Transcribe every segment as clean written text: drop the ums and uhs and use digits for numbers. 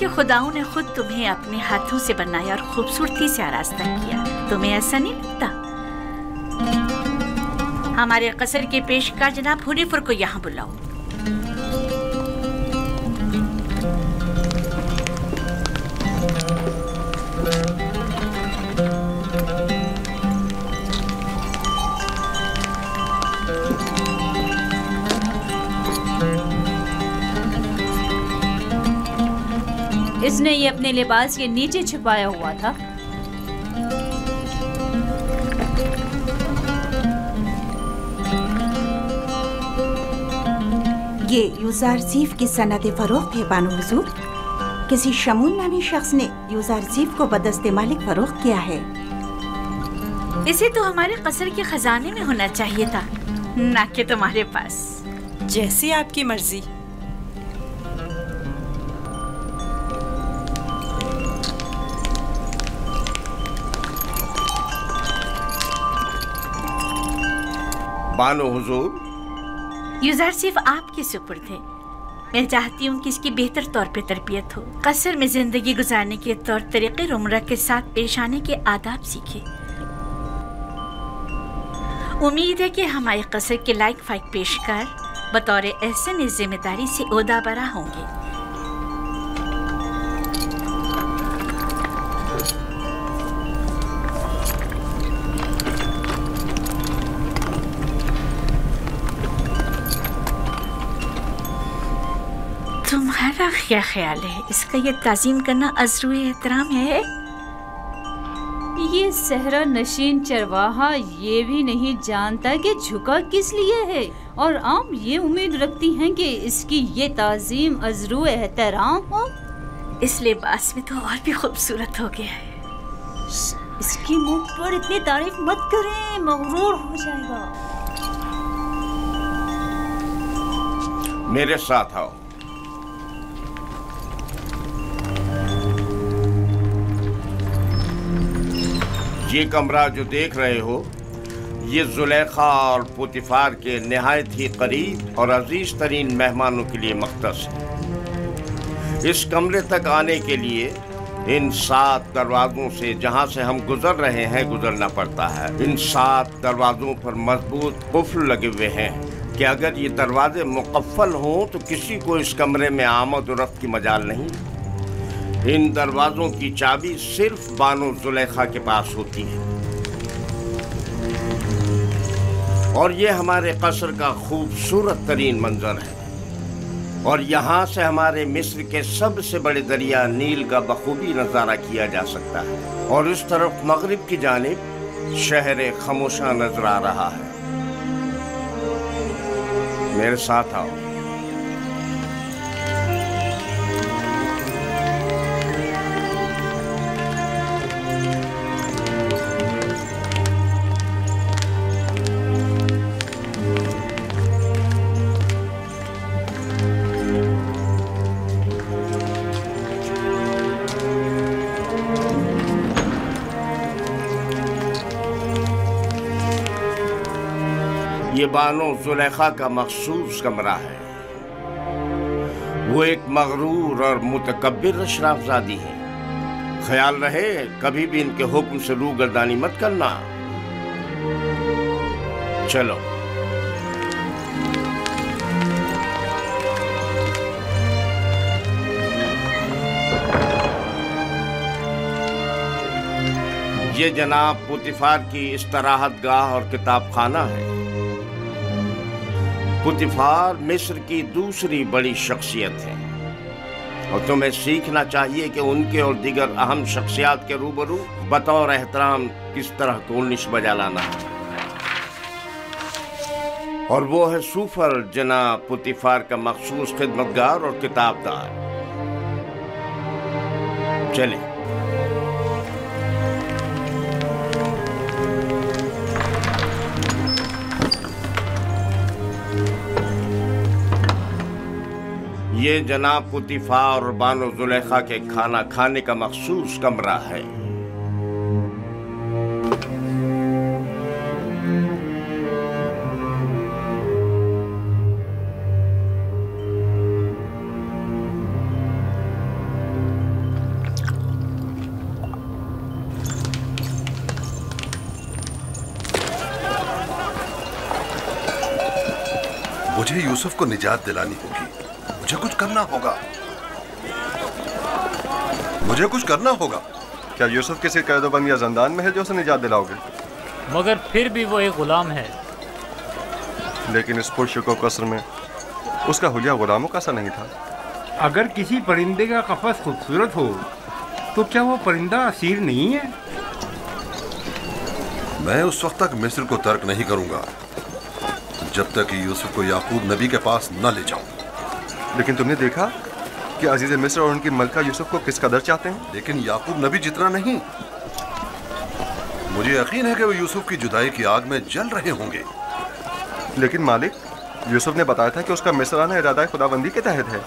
खुदाओं ने खुद तुम्हें अपने हाथों से बनाया और खूबसूरती से आरास्ता किया। तुम्हें ऐसा नहीं लगता? हमारे कसर के पेशकार जनाब हुरीफुर को यहाँ बुलाओ। इसने ये अपने लिबास के नीचे छुपाया हुआ था। ये यूज़ारज़ीफ की सनद फरोख्त है बानो हुजूर। किसी शमून नामी शख्स ने यूज़ारज़ीफ को बदस्ते मालिक फरोख्त किया है। इसे तो हमारे कसर के खजाने में होना चाहिए था, ना कि तुम्हारे पास। जैसी आपकी मर्जी। बानो हुजूर, यूज़ारज़ीफ आपके सुपुर्द है। मैं चाहती हूँ कि इसकी बेहतर तौर पे तरबियत हो, कसर में जिंदगी गुजारने के तौर तरीके उम्र के साथ पेश आने के आदाब सीखे। उम्मीद है कि हमारे कसर के लायक फाइक पेशकार बतौर एहसन इस जिम्मेदारी से ओहदा बरा होंगे। तुम्हारा क्या ख्याल है? इसका ये ताज़ीम करना अज़्रुए एहतराम है? ये सहरा नशीन चरवाहा ये भी नहीं जानता कि झुका किस लिए है, और आप ये उम्मीद रखती हैं कि इसकी ये ताज़ीम अज़्रुए एहतराम हो। इस लिबास में तो और भी खूबसूरत हो गया है। इसकी मुंह पर इतनी तारीफ मत करें, मगरूर हो जाएगा। मेरे साथ आओ। ये कमरा जो देख रहे हो, ये जुलेखा और पुतिफार के निहायत ही करीब और अजीज तरीन मेहमानों के लिए मख्तस है। इस कमरे तक आने के लिए इन 7 दरवाजों से जहां से हम गुजर रहे हैं गुजरना पड़ता है। इन 7 दरवाजों पर मजबूत कुफ्ल लगे हुए हैं कि अगर ये दरवाजे मुकफ्फल हों तो किसी को इस कमरे में आमद और रफ्त की मजाल नहीं। इन दरवाजों की चाबी सिर्फ बानो जुलेखा के पास होती है। और ये हमारे कसर का खूबसूरत तरीन मंजर है, और यहाँ से हमारे मिस्र के सबसे बड़े दरिया नील का बखूबी नज़ारा किया जा सकता है। और इस तरफ मगरिब की जानिब शहर खामोशा नजर आ रहा है। मेरे साथ आओ। ये बानो जुलेखा का मखसूस कमरा है। वो एक मगरूर और मुतकब्बिर अशराफजादी है। ख्याल रहे कभी भी इनके हुक्म से रूगर्दानी मत करना। चलो। ये जनाब पुतिफार की इस्तराहत गाह और किताब खाना है। पुतिफार मिस्र की दूसरी बड़ी शख्सियत है, और तुम्हें सीखना चाहिए कि उनके और दीगर अहम शख्सियात के रूबरू बतौर एहतराम किस तरह कोलनिश बजा लाना है। और वो है सूफर जनाब पुतिफार का मखसूस खिदमतगार और किताबदार। चले। ये जनाब पुतिफार और बानो जुलेखा के खाना खाने का मखसूस कमरा है। मुझे यूसुफ को निजात दिलानी होगी। मुझे कुछ करना होगा। मुझे कुछ करना होगा। क्या यूसुफ किसी कैदोबंद या जंदान में है जो उसे निजात दिलाओगे? मगर फिर भी वो एक गुलाम है। लेकिन इस पुरशको कसर में उसका हुलिया गुलामों का सा नहीं था। अगर किसी परिंदे का कफस खूबसूरत हो तो क्या वो परिंदा असीर नहीं है? मैं उस वक्त तक मिस्र को तर्क नहीं करूंगा जब तक कि यूसुफ को याकूब नबी के पास न ले जाऊं। लेकिन तुमने देखा कि अजीज मिस्र और उनकी मलका यूसुफ को किस कदर चाहते हैं। लेकिन याकूब नबी जितना नहीं। मुझे यकीन है कि वो यूसुफ की जुदाई की आग में जल रहे होंगे। लेकिन मालिक, यूसुफ ने बताया था कि उसका मिस्र आना इरादा खुदाबंदी के तहत है।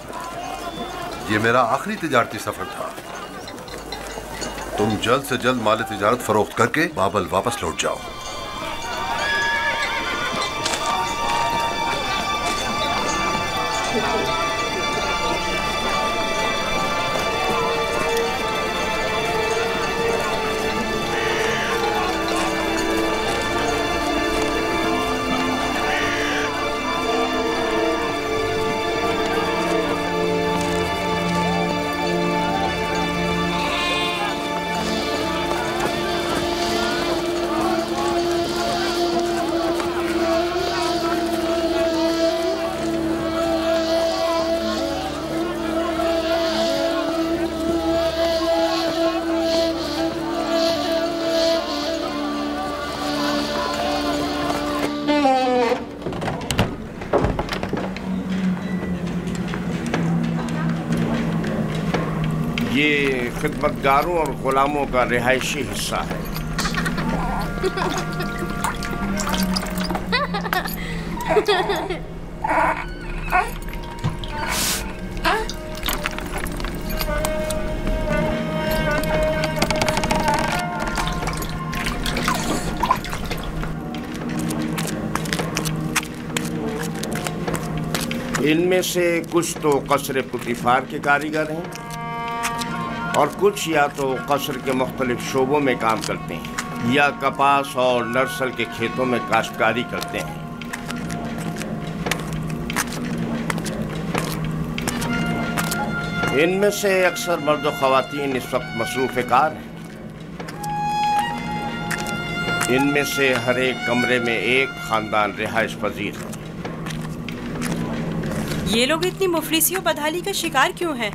ये मेरा आखिरी तिजारती सफर था। तुम जल्द से जल्द माल तिजारत फरोख्त करके बाबल वापस लौट जाओ। ये खिदमतगारों और गुलामों का रिहायशी हिस्सा है। इनमें से कुछ तो कसर पुतिफार के कारीगर हैं और कुछ या तो कसर के मुख्तलिफ शोबों में काम करते हैं या कपास और नर्सल के खेतों में काश्तकारी करते हैं। इनमें से अक्सर मर्द और ख़वातीन इस वक्त मसरूफ़ कार हैं। इनमें से हर एक कमरे में एक ख़ानदान रिहाइश पजीर है। ये लोग इतनी मुफलिसी और बदहाली का शिकार क्यों हैं?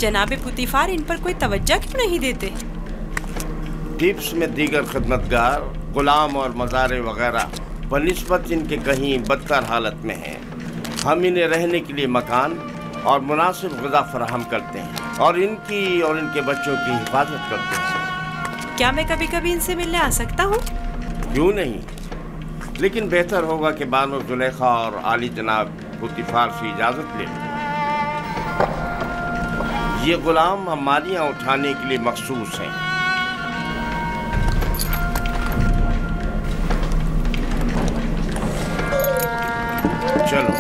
जनाब पुतिफार इन पर कोई तवज्जो क्यों नहीं देते? टिप्स में दीगर खिदमतगार, गुलाम और मज़ारे वगैरह बनिस्बत इनके कहीं बदतर हालत में हैं। हम इन्हें रहने के लिए मकान और मुनासिब ग़िज़ा फराहम करते हैं और इनकी और इनके बच्चों की हिफाजत करते हैं। क्या मैं कभी कभी इनसे मिलने आ सकता हूँ? क्यों नहीं, लेकिन बेहतर होगा कि बानो जुलेखा और आली जनाब पुतिफार से इजाज़त ले। ये गुलाम हमारियाँ उठाने के लिए मखसूस हैं। चलो।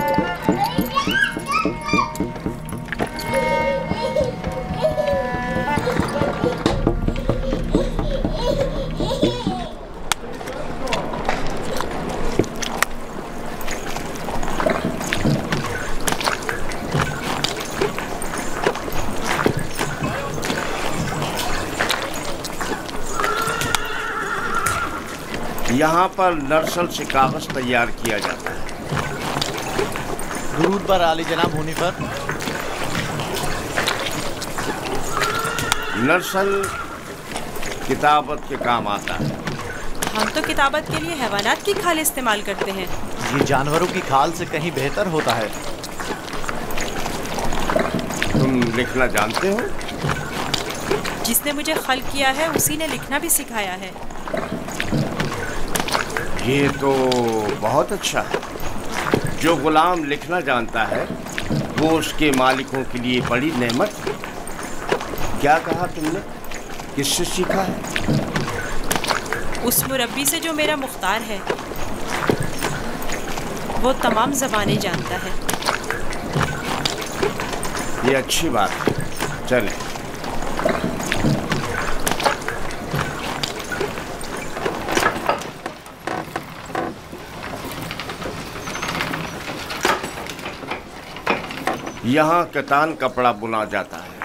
यहाँ पर नर्सल से कागज तैयार किया जाता है। दुरूद पर आली जनाब होने पर। नर्सल किताबत के काम आता है। हम तो किताबत के लिए हैवानात की खाल इस्तेमाल करते हैं। ये जानवरों की खाल से कहीं बेहतर होता है। तुम लिखना जानते हो? जिसने मुझे खल किया है उसी ने लिखना भी सिखाया है। ये तो बहुत अच्छा है। जो गुलाम लिखना जानता है वो उसके मालिकों के लिए बड़ी नेमत है। क्या कहा तुमने? किससे सीखा है? उस मुरब्बी से जो मेरा मुख्तार है। वो तमाम ज़बानें जानता है। ये अच्छी बात है। चलें। यहाँ कतान कपड़ा बुना जाता है।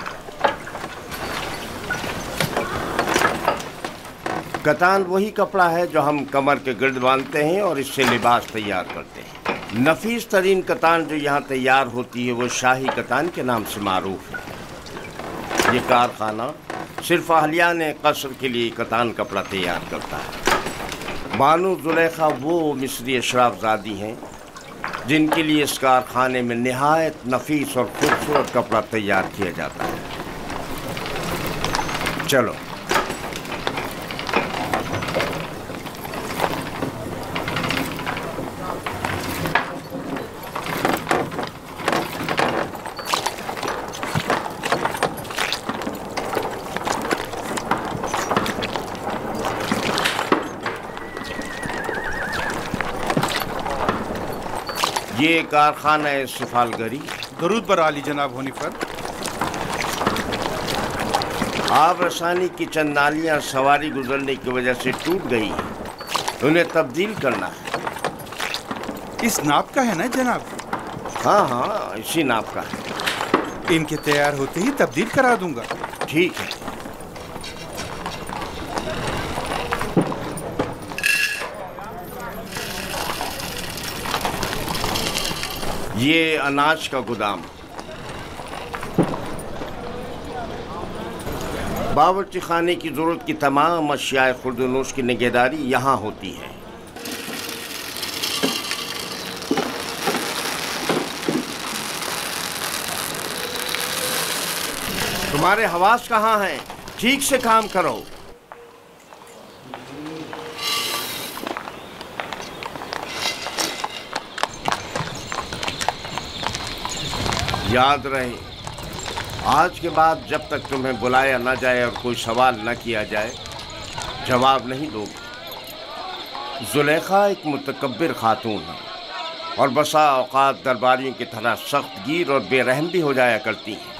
कतान वही कपड़ा है जो हम कमर के गिर्द बांधते हैं और इससे लिबास तैयार करते हैं। नफीस तरीन कतान जो यहाँ तैयार होती है वो शाही कतान के नाम से मारूफ है। ये कारखाना सिर्फ अहलियान कसर के लिए कतान कपड़ा तैयार करता है। बानो जुलेखा वो मिस्री अशराफजादी हैं जिनके लिए इस कारखाने में निहायत नफीस और खूबसूरत कपड़ा तैयार किया जाता है। चलो ये कारखाना है सफालगरी। दरूद पर आली जनाब हुनीफर। आब रसानी की चंद नालियाँ सवारी गुजरने की वजह से टूट गई हैं। उन्हें तब्दील करना है। इस नाप का है ना जनाब? हाँ हाँ, इसी नाप का है। इनके तैयार होते ही तब्दील करा दूंगा। ठीक है। ये अनाज का गोदाम। बावर्ची खाने की जरूरत की तमाम अशियाए खुर्दनोश की निगहदारी यहाँ होती है। तुम्हारे हवास कहाँ हैं? ठीक से काम करो। याद रहे, आज के बाद जब तक तुम्हें बुलाया न जाए और कोई सवाल न किया जाए, जवाब नहीं दोगे। जुलेखा एक मुतकब्बिर खातून है और बसा औकात दरबारियों की तरह सख्त गिर और बेरहम भी हो जाया करती हैं।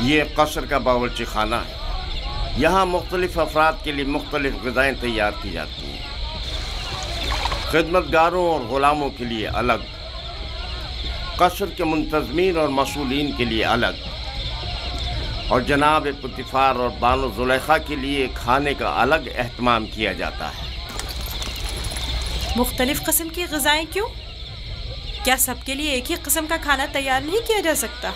ये कसर का बावर्ची खाना है। यहाँ मुख्तलिफ अफराद के लिए मुख्तलिफ ग़िज़ाएँ तैयार की जाती हैं। खिदमतगारों और ग़ुलामों के लिए अलग, कसर के मुंतज़मीन और मसूलीन के लिए अलग, और जनाब पुतिफ़ार और बानो ज़ुलेखा के लिए खाने का अलग एहतमाम किया जाता है। मुख्तलिफ किस्म की ग़िज़ाएँ क्यों? क्या सबके लिए एक ही किस्म का खाना तैयार नहीं किया जा सकता?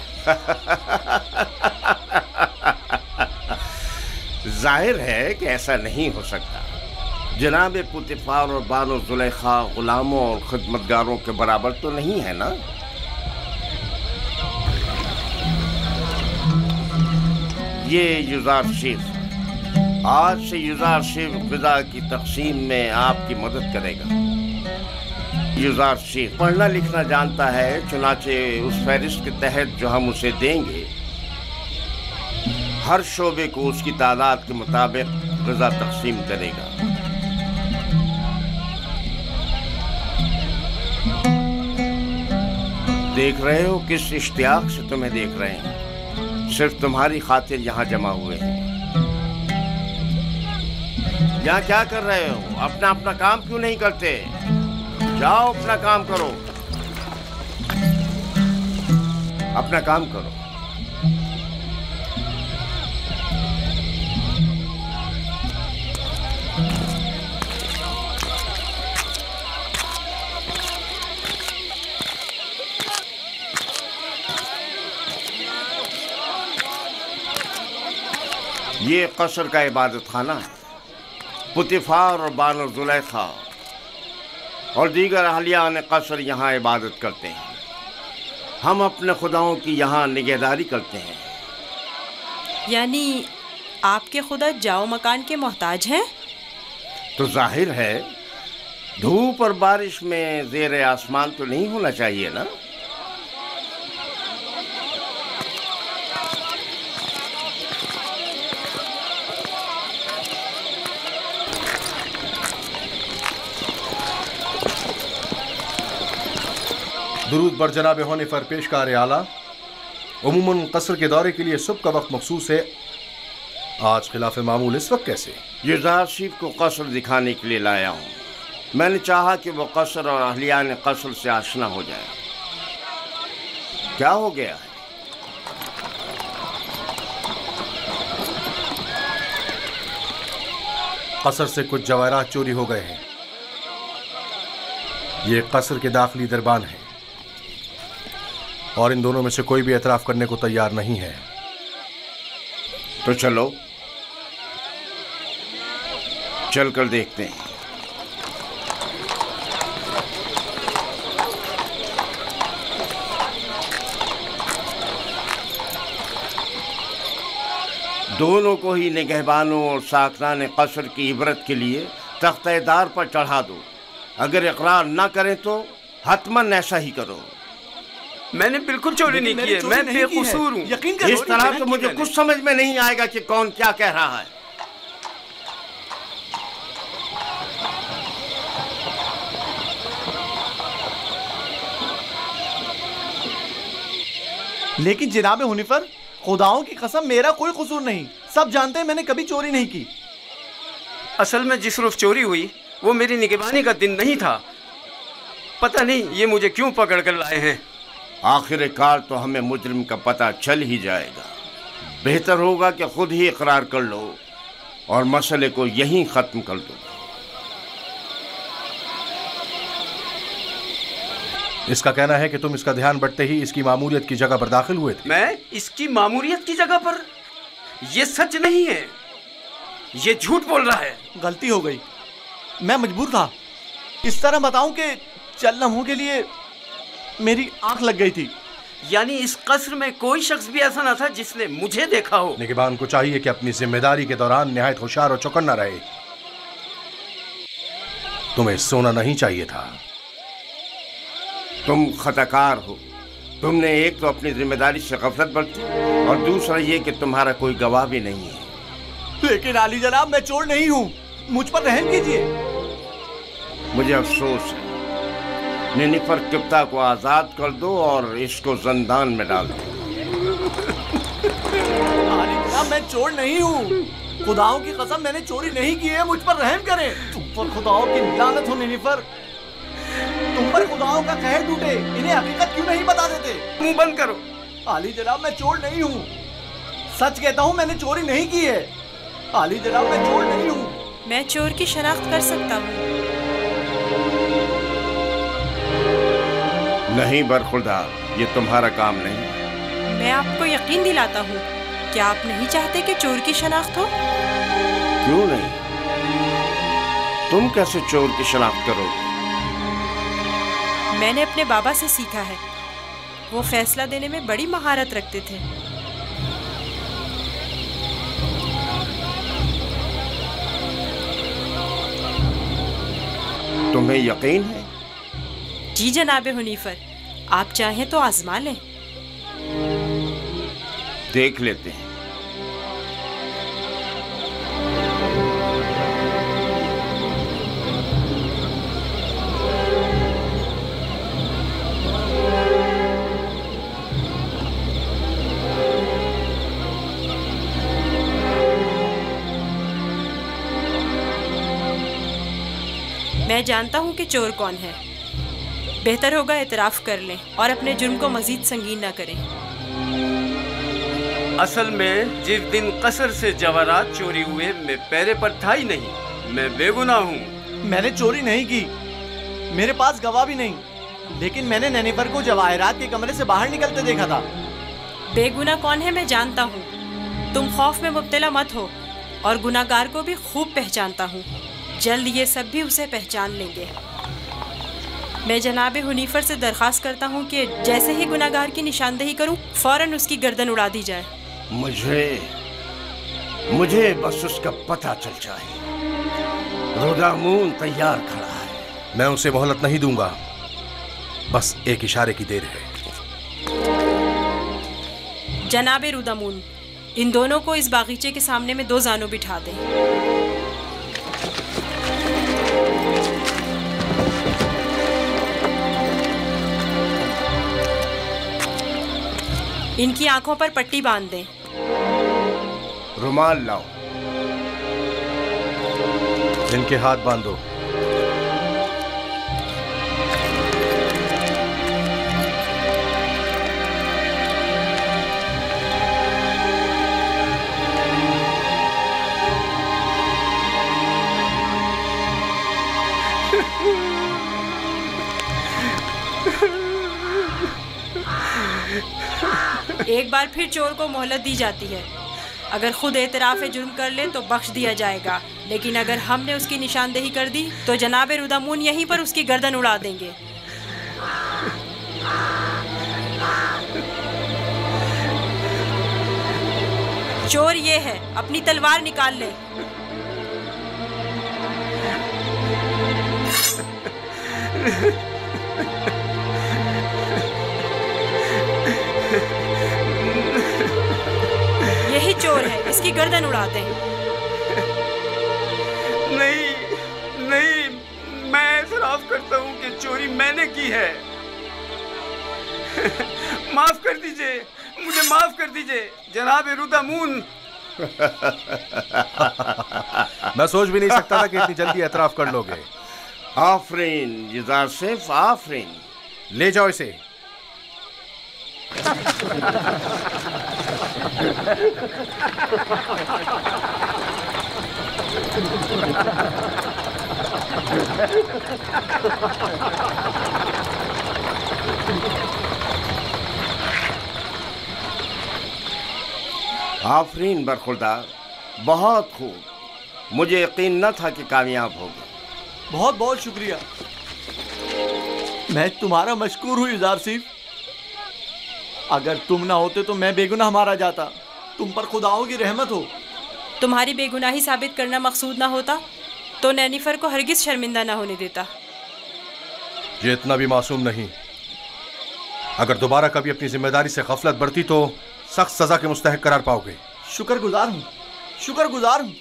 जाहिर है कि ऐसा नहीं हो सकता। जनाब पुतिफ़ार और बानो ज़ुलेखा ग़ुलामों और खिदमतगारों के बराबर तो नहीं है ना। ये युज़ार शेफ आज से युज़ार शेफ ग़िज़ा की तक़सीम में आपकी मदद करेगा। युज़ार शेफ पढ़ना लिखना जानता है, चुनाचे उस फहरिस्त के तहत जो हम उसे देंगे हर शोबे को उसकी तादाद के मुताबिक ग़िज़ा तक़सीम करेगा। देख रहे हो किस इश्तियाक से तुम्हें देख रहे हैं। सिर्फ तुम्हारी खातिर यहाँ जमा हुए हैं। यहाँ क्या कर रहे हो? अपना अपना काम क्यों नहीं करते? जाओ अपना काम करो, अपना काम करो। ये कसर का इबादत खाना है। पुतिफ़ार और बानो ज़ुलेखा और दीगर अहलियान कसर यहाँ इबादत करते हैं। हम अपने खुदाओं की यहाँ निगहदारी करते हैं। यानी आपके खुदा जाओ मकान के मोहताज हैं? तो जाहिर है धूप और बारिश में ज़ेर आसमान तो नहीं होना चाहिए ना। दुरूद बर जनाब होनिफर पेशकार आला। उमूमन कसर के दौरे के लिए सुबह का वक्त मखसूस है, आज खिलाफ मामूल इस वक्त कैसे? युज़ारसीफ को कसर दिखाने के लिए लाया हूँ। मैंने चाहा कि वो कसर और अहलियान कसर से आशना हो जाए। क्या हो गया है? कसर से कुछ जवाहरात चोरी हो गए हैं। ये कसर के दाखिली दरबान है और इन दोनों में से कोई भी एतराफ करने को तैयार नहीं है। तो चलो चलकर देखते हैं। दोनों को ही निगहबानों और साकरान कसर की इबरत के लिए तख्तेदार पर चढ़ा दो। अगर इकरार ना करें तो हतमन ऐसा ही करो। मैंने बिल्कुल चोरी नहीं की है, मैं बेकसूर हूँ। इस तरह तो मुझे कुछ समझ में नहीं आएगा कि कौन क्या कह रहा है। लेकिन जनाब हुनिफर, खुदाओं की कसम मेरा कोई कसूर नहीं। सब जानते हैं मैंने कभी चोरी नहीं की। असल में जिस रोज चोरी हुई वो मेरी निगहबानी का दिन नहीं था। पता नहीं ये मुझे क्यों पकड़ कर लाए हैं। आखिरकार तो हमें मुजरिम का पता चल ही जाएगा। बेहतर होगा कि खुद ही इकरार कर लो और मसले को यहीं खत्म कर दो। इसका कहना है कि तुम इसका ध्यान बढ़ते ही इसकी मामूलियत की जगह पर दाखिल हुए थे। मैं इसकी मामूलियत की जगह पर? ये सच नहीं है, ये झूठ बोल रहा है। गलती हो गई, मैं मजबूर था। इस तरह बताऊं कि चंद लम्हों के लिए मेरी आंख लग गई थी। यानी इस कसर में कोई शख्स भी ऐसा ना था जिसने मुझे देखा हो। निगहबान को चाहिए कि अपनी जिम्मेदारी के दौरान निहायत होशियार और चौकन्ना रहे। तुम्हें सोना नहीं चाहिए था। तुम खताकार हो। तुमने एक तो अपनी जिम्मेदारी से गफलत बरती और दूसरा ये कि तुम्हारा कोई गवाह भी नहीं है। लेकिन आली जनाब, मैं चोर नहीं हूँ, मुझ पर रहम कीजिए। मुझे अफसोस है। निनिफर किप्ता को आजाद कर दो और इसको जंदान में डाल दो। आली जनाब, मैं चोर नहीं हूँ। खुदाओं की कसम मैंने चोरी नहीं की है, मुझ पर रहम करें। तुम पर खुदाओं की लानत हो निनिफर। तुम पर खुदाओं का कहर टूटे। इन्हें हकीकत क्यों नहीं बता देते? मुंह बंद करो। आली जनाब, मैं चोर नहीं हूँ। सच कहता हूँ, मैंने चोरी नहीं की है। आली जनाब, मैं चोर नहीं हूँ। मैं चोर की शनाख्त कर सकता हूँ। नहीं बरखुरदार, ये तुम्हारा काम नहीं। मैं आपको यकीन दिलाता हूँ। क्या आप नहीं चाहते कि चोर की शनाख्त हो? क्यों नहीं? तुम कैसे चोर की शनाख्त करोगे? मैंने अपने बाबा से सीखा है। वो फैसला देने में बड़ी महारत रखते थे। तुम्हें यकीन है? जी जनाब हुनीफर, आप चाहें तो आजमा लें। देख लेते हैं। मैं जानता हूँ कि चोर कौन है। बेहतर होगा एतराफ़ कर लें और अपने जुर्म को मजीद संगीन न करें। असल में जिस दिन कसर से जवाहरात चोरी हुए मैं पैरे पर था ही नहीं। मैं बेगुनाह हूँ। मैंने चोरी नहीं की, मेरे पास गवाह भी नहीं। लेकिन मैंने नैनीफर को जवाहरात के कमरे से बाहर निकलते देखा था। बेगुनाह कौन है मैं जानता हूँ। तुम खौफ में मुब्तला मत हो और गुनाहगार को भी खूब पहचानता हूँ। जल्द ये सब भी उसे पहचान लेंगे। मैं जनाब हुनीफर से दरख्वास्त करता हूँ कि जैसे ही गुनाहगार की निशानदेही करूँ फौरन उसकी गर्दन उड़ा दी जाए। मुझे बस उसका पता चल जाए। रुदामून तैयार खड़ा है। मैं उसे मोहलत नहीं दूंगा, बस एक इशारे की देर है। जनाब रुदामून, इन दोनों को इस बागीचे के सामने में 2 जानों बिठा दें। इनकी आंखों पर पट्टी बांध दें। रुमाल लाओ। इनके हाथ बांधो। एक बार फिर चोर को मोहलत दी जाती है। अगर खुद एतराफ़ जुर्म कर ले तो बख्श दिया जाएगा, लेकिन अगर हमने उसकी निशानदेही कर दी तो जनाब रुदामून यहीं पर उसकी गर्दन उड़ा देंगे। चोर ये है, अपनी तलवार निकाल ले। यही चोर है, इसकी गर्दन उड़ाते हैं। नहीं नहीं, मैं एतराफ़ करता हूँ कि चोरी मैंने की है। माफ कर दीजिए, मुझे माफ कर दीजिए जनाब रुदामून। मैं सोच भी नहीं सकता था कि इतनी जल्दी एतराफ़ कर लोगे। आफरीन यूसुफ, आफरीन। ले जाओ इसे। आफरीन बरखुरदार, बहुत खूब। मुझे यकीन न था कि कामयाब होगे। बहुत बहुत शुक्रिया। मैं तुम्हारा मशकूर हूँ यूसुफ। अगर तुम ना होते तो मैं बेगुनाह मारा जाता। तुम पर खुदाओं की रहमत हो। तुम्हारी बेगुनाही साबित करना मकसूद ना होता तो नैनीफर को हरगिज शर्मिंदा ना होने देता। ये इतना भी मासूम नहीं। अगर दोबारा कभी अपनी जिम्मेदारी से गफलत बरती तो सख्त सजा के मुस्तहक करार पाओगे। शुक्रगुजार हूँ, शुक्रगुजार हूँ।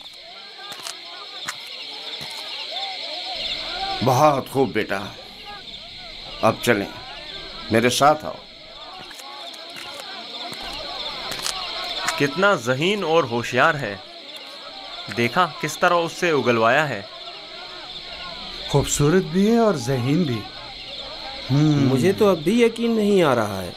बहुत खूब बेटा, अब चलें, मेरे साथ आओ। कितना ज़हीन और होशियार है, देखा किस तरह उससे उगलवाया है। खूबसूरत भी है और ज़हीन भी। मुझे तो अब भी यकीन नहीं आ रहा है